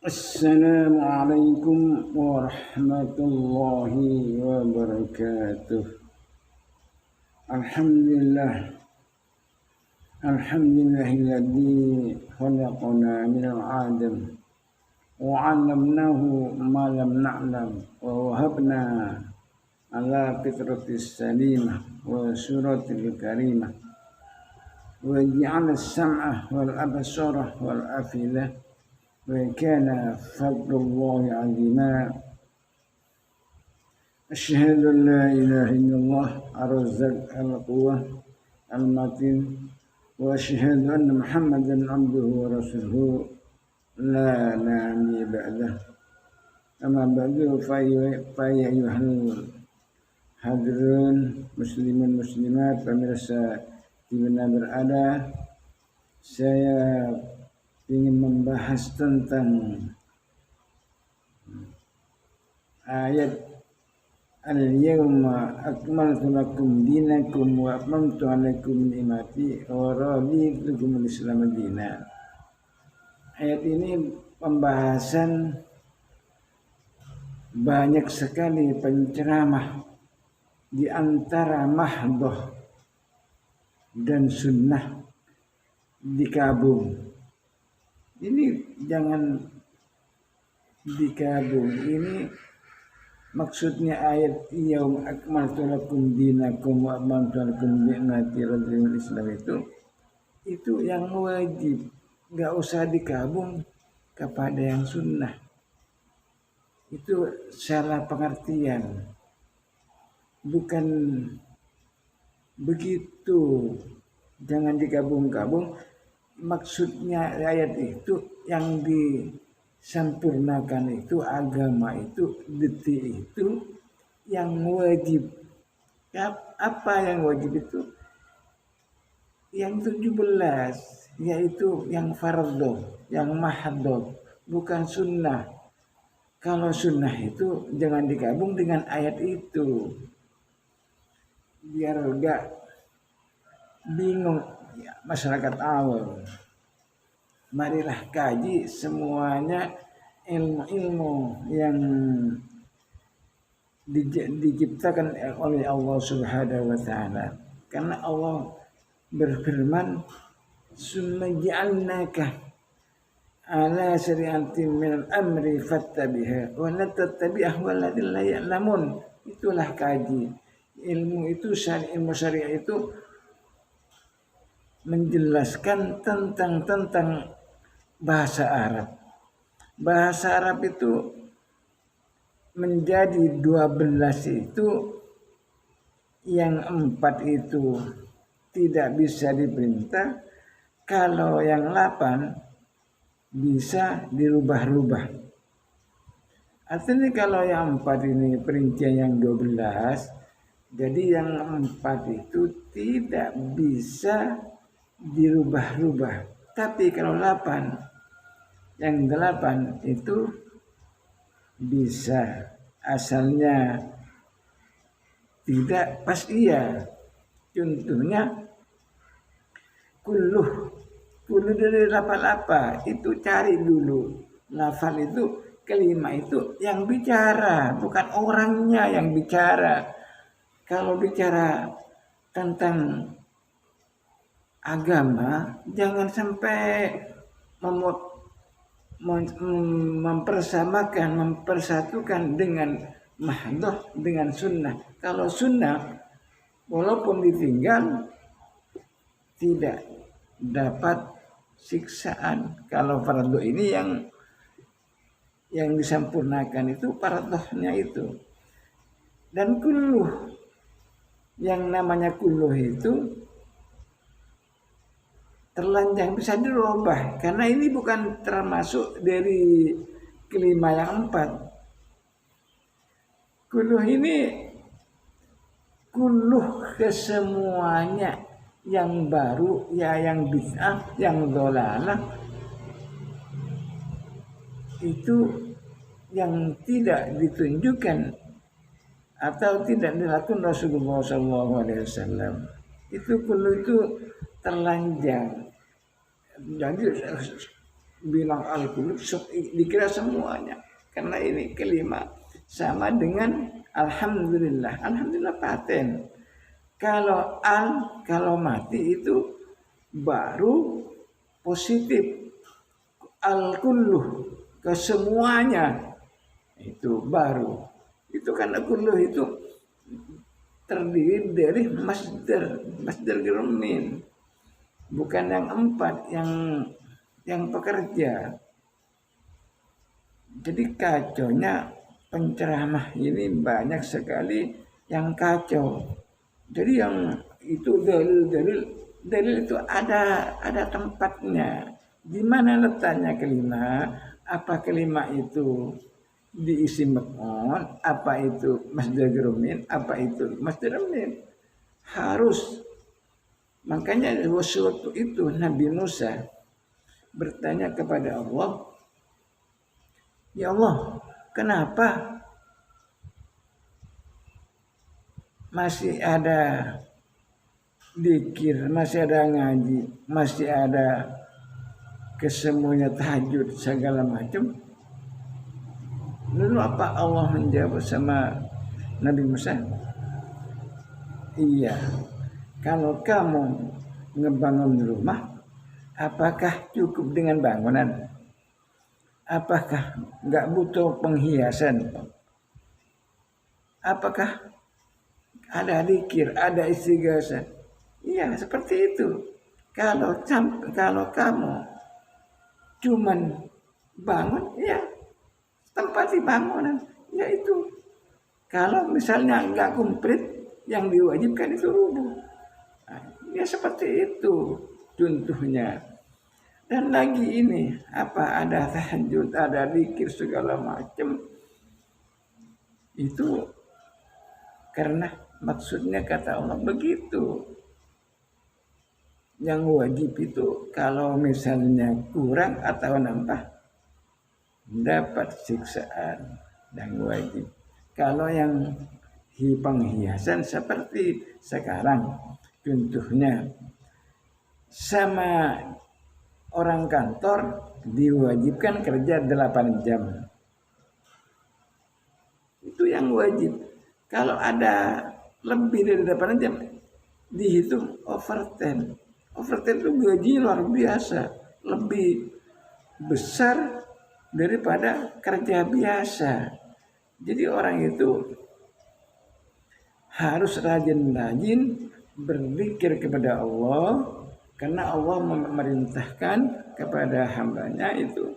Assalamualaikum warahmatullahi wabarakatuh. Alhamdulillah. Alhamdulillahilladzi khalaqana minal adam wa 'allamnahu ma lam na'lam wa wahabna ala fitratis salimah wa suratil karimah wa ja'ala as-sam'a wal absara wal afidah وكان فضل الله عظيما أشهد أن لا إله إلا الله الرزاق القوة المتين وأشهد أن محمدا عبده ورسوله لا نبي بعده أما بعد فيا أيها الحاضرون muslimin muslimat pemirsa di mana berada, saya ingin membahas tentang ayat al-yawma akmaltu lakum dinakum wa atmamtu alaikum ni'mati wa raditu lakum al-islam dinan. Ayat ini pembahasan banyak sekali penceramah di antara mahdhah dan sunnah dikabung. Ini jangan dikabung. Ini maksudnya ayat yaum akmaltu lakum dinakum wa atmamtu alaikum ni'mati radhiyal Islam itu yang wajib, enggak usah dikabung kepada yang sunnah. Itu salah pengertian. Bukan begitu. Jangan digabung-gabung. Maksudnya ayat itu yang disempurnakan itu agama itu detik itu yang wajib. Apa yang wajib itu? Yang 17, yaitu yang fardhu, yang mahdhah, bukan sunnah. Kalau sunnah itu jangan digabung dengan ayat itu, biar enggak bingung ya, masyarakat awam. Marilah kaji semuanya ilmu-ilmu yang diciptakan oleh Allah Subhanahu wa taala. Karena Allah berfirman, "Summa ja'alnaka ala syari'atin minal amri fattabiha wa la tattabi' ahwaladzina la ya'lamun." Itulah kaji. Ilmu itu ilmu syariah itu menjelaskan tentang bahasa Arab. Bahasa Arab itu menjadi 12 itu, yang 4 itu tidak bisa diperintah, kalau yang 8 bisa dirubah-rubah. Artinya kalau yang 4 ini perincian yang 12, jadi yang 4 itu tidak bisa dirubah-rubah. Tapi kalau 8, yang 8 itu bisa. Asalnya tidak pas iya. Contohnya kulluh dari lafal apa? Itu cari dulu. Lafal itu kelima itu yang bicara, bukan orangnya yang bicara. Kalau bicara tentang agama, jangan sampai mempersatukan dengan mahdhah dengan sunnah. Kalau sunnah walaupun ditinggal tidak dapat siksaan. Kalau fardhu ini yang disempurnakan itu fardhunya itu. Dan kulluh, yang namanya kulluh itu terlanjang, bisa dirubah, karena ini bukan termasuk dari kelima yang 4. Kulluh ini kulluh kesemuanya, yang baru, ya yang bid'ah, yang dhalalah, itu yang tidak ditunjukkan atau tidak dilakukan Rasulullah SAW. Itu kulluh itu terlanjang. Jadi bilang al-kullu dikira semuanya. Karena ini kelima sama dengan alhamdulillah. Alhamdulillah paten. Kalau mati itu baru positif. Al-kullu kesemuanya itu baru. Itu karena kullu itu terdiri dari masdar gerumin, bukan yang empat yang pekerja. Jadi kacaunya penceramah ini banyak sekali yang kacau. Jadi yang itu dalil itu ada tempatnya. Di mana letaknya kelima? Apa kelima itu diisi maf'ul, apa itu masdar gerumin, apa itu masdar min. Harus. Makanya waktu itu Nabi Musa bertanya kepada Allah, ya Allah, kenapa masih ada dzikir, masih ada ngaji, masih ada kesemuanya tahajud segala macam? Lalu apa Allah menjawab sama Nabi Musa? Iya, kalau kamu ngebangun rumah, apakah cukup dengan bangunan? Apakah nggak butuh penghiasan? Apakah ada dzikir, ada istighatsah? Iya, seperti itu. Kalau kamu cuman bangun, ya tempat di bangunan, yaitu kalau misalnya nggak komplit yang diwajibkan itu rubuh. Nah, ya seperti itu contohnya. Dan lagi ini apa ada tahajud, ada zikir segala macam itu karena maksudnya kata Allah begitu. Yang wajib itu kalau misalnya kurang atau nambah dapat siksaan dan wajib. Kalau yang penghiasan seperti sekarang contohnya sama orang kantor diwajibkan kerja 8 jam. Itu yang wajib. Kalau ada lebih dari 8 jam dihitung overtime. Overtime itu gaji luar biasa, lebih besar daripada kerja biasa. Jadi orang itu harus rajin-rajin berzikir kepada Allah, karena Allah memerintahkan kepada hambanya itu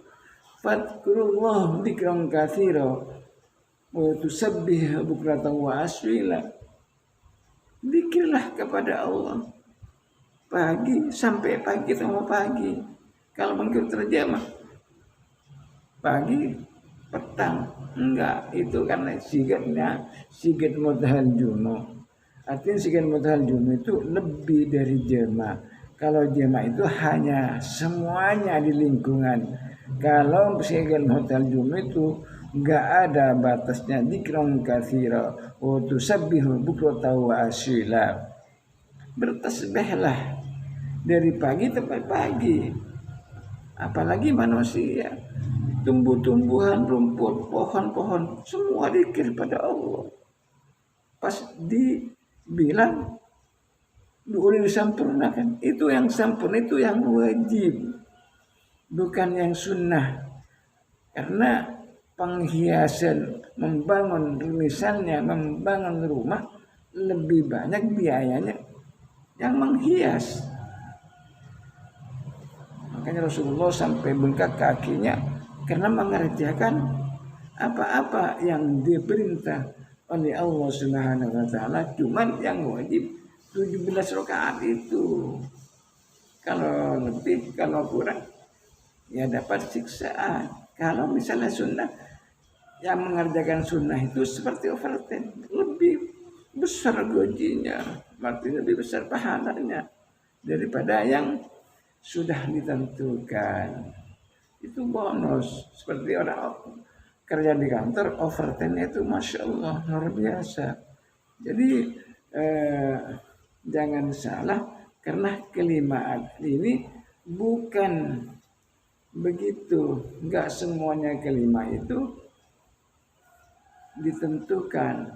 fadkurullah dzikran katsira wa tusabbih bukratan wa aswila. Zikirlah kepada Allah pagi sampai pagi sama pagi. Kalau mungkin terjemah pagi petang enggak, itu karena sigat mudhal juno. Artinya sigat mudhal juno itu lebih dari jema. Kalau jema itu hanya semuanya di lingkungan. Kalau sigat mudhal juno itu enggak ada batasnya. Dzikran katsira wa tusabbihu bukratan wa asyila. Bertasbihlah dari pagi sampai pagi. Apalagi manusia, tumbuh-tumbuhan, rumput, pohon-pohon, semua dzikir pada Allah. Pas dibilang boleh disempurnakan, itu yang sempurna, itu yang wajib, bukan yang sunnah. Karena penghiasan, membangun, misalnya membangun rumah, lebih banyak biayanya yang menghias. Makanya Rasulullah sampai bengkak kakinya karena mengerjakan apa-apa yang diperintah oleh Allah Subhanahu wa taala, cuman yang wajib 17 rakaat itu. Kalau lebih, kalau kurang ya dapat siksaan. Kalau misalnya sunnah, yang mengerjakan sunnah itu seperti overtime, lebih besar gajinya, artinya lebih besar pahalanya daripada yang sudah ditentukan. Itu bonus. Seperti orang kerja di kantor, overtime itu Masya Allah luar biasa. Jadi jangan salah, karena kelimaan ini bukan begitu. Enggak semuanya kelima itu ditentukan,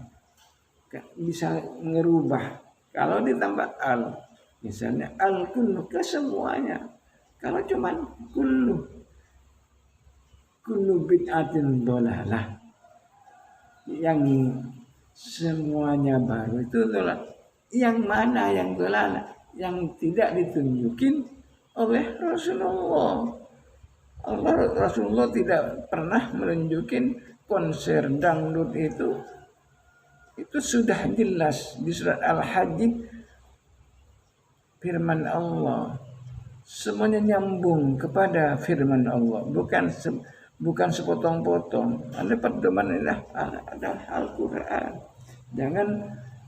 bisa ngerubah. Kalau ditambah al, misalnya al kullu ke semuanya. Kalau cuman kullu bid'atin dhalalah, yang semuanya baru itu adalah yang mana yang dhalalah, yang tidak ditunjukin oleh Rasulullah. Rasulullah tidak pernah menunjukin konser dangdut itu sudah jelas di surat Al-Hajj, firman Allah semuanya nyambung kepada firman Allah, bukan sepotong-potong. Ada pedoman ini adalah Al-Quran. Jangan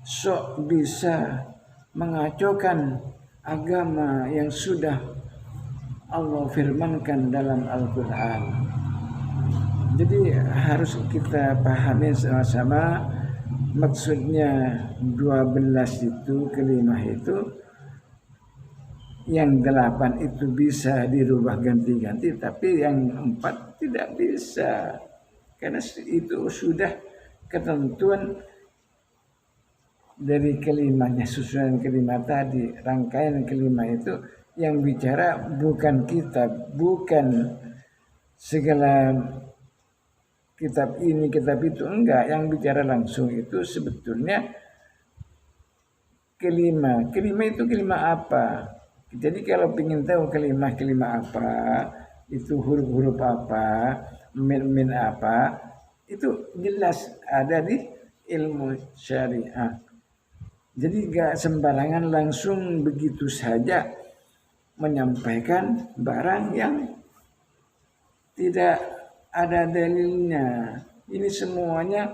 sok bisa mengacaukan agama yang sudah Allah firmankan dalam Al-Quran. Jadi harus kita pahami sama-sama, maksudnya 12 itu, kelimah itu, yang 8 itu bisa dirubah ganti-ganti, tapi yang 4 tidak bisa. Karena itu sudah ketentuan dari kelimanya, susunan kelimah tadi, rangkaian kelimah itu yang bicara bukan kitab, bukan segala kitab ini, kitab itu, enggak. Yang bicara langsung itu sebetulnya kelimah. Kelimah itu kelimah apa? Jadi kalau ingin tahu kelimah apa, itu huruf-huruf apa, min apa, itu jelas ada di ilmu syariah. Jadi gak sembarangan langsung begitu saja menyampaikan barang yang tidak ada dalilnya. Ini semuanya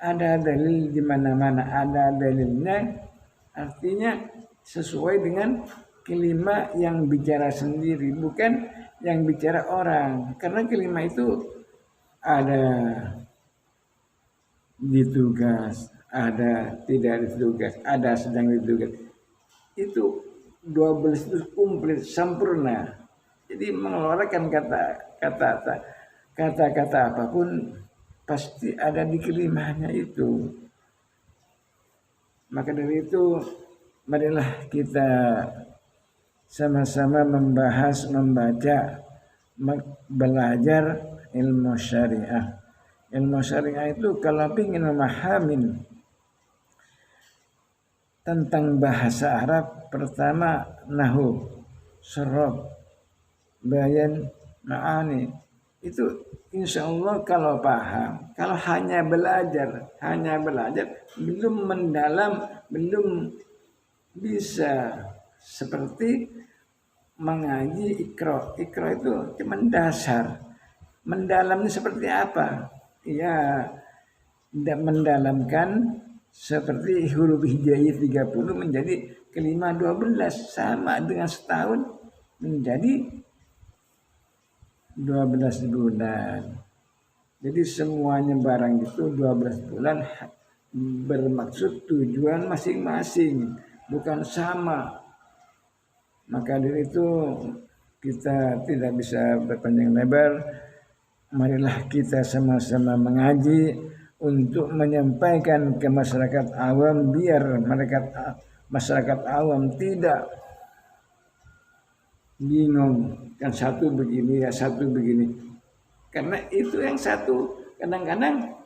ada dalil di mana-mana, ada dalilnya, artinya sesuai dengan kelima yang bicara sendiri, bukan yang bicara orang. Karena kelima itu ada ditugas, ada tidak ditugas, ada sedang ditugas. Itu 12 itu komplit, sempurna. Jadi mengeluarkan kata-kata apapun pasti ada di kelimanya itu. Maka dari itu, marilah kita sama-sama membahas, membaca, belajar ilmu syariah. Ilmu syariah itu kalau ingin memahami tentang bahasa Arab, pertama nahu, sorob, bayan, ma'ani. Itu insya Allah kalau paham, kalau hanya belajar, belum mendalam, belum bisa seperti mengaji ikra. Ikra itu cuma dasar. Mendalamnya seperti apa? Ya, tidak mendalamkan seperti huruf hijaiyah 30 menjadi kelima 12, sama dengan setahun menjadi 12 bulan. Jadi semuanya barang itu 12 bulan bermaksud tujuan masing-masing, bukan sama. Maka dari itu kita tidak bisa berpanjang lebar. Marilah kita sama-sama mengaji untuk menyampaikan ke masyarakat awam, biar masyarakat awam tidak bingung, kan satu begini ya satu begini. Karena itu yang satu kadang-kadang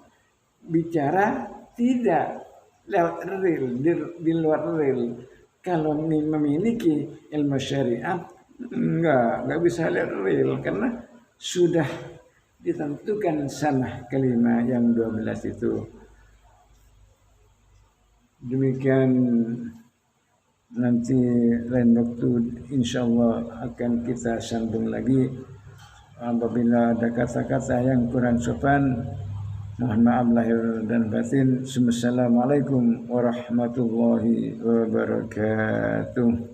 bicara tidak lewat real, di luar real. Kalau memiliki ilmu syariah enggak bisa lewat real, karena sudah ditentukan sama kelima yang 12 itu. Demikian, nanti lain waktu insyaallah akan kita sambung lagi. Apabila ada kata-kata yang kurang sopan, mohon maaf lahir dan batin. Assalamualaikum warahmatullahi wabarakatuh.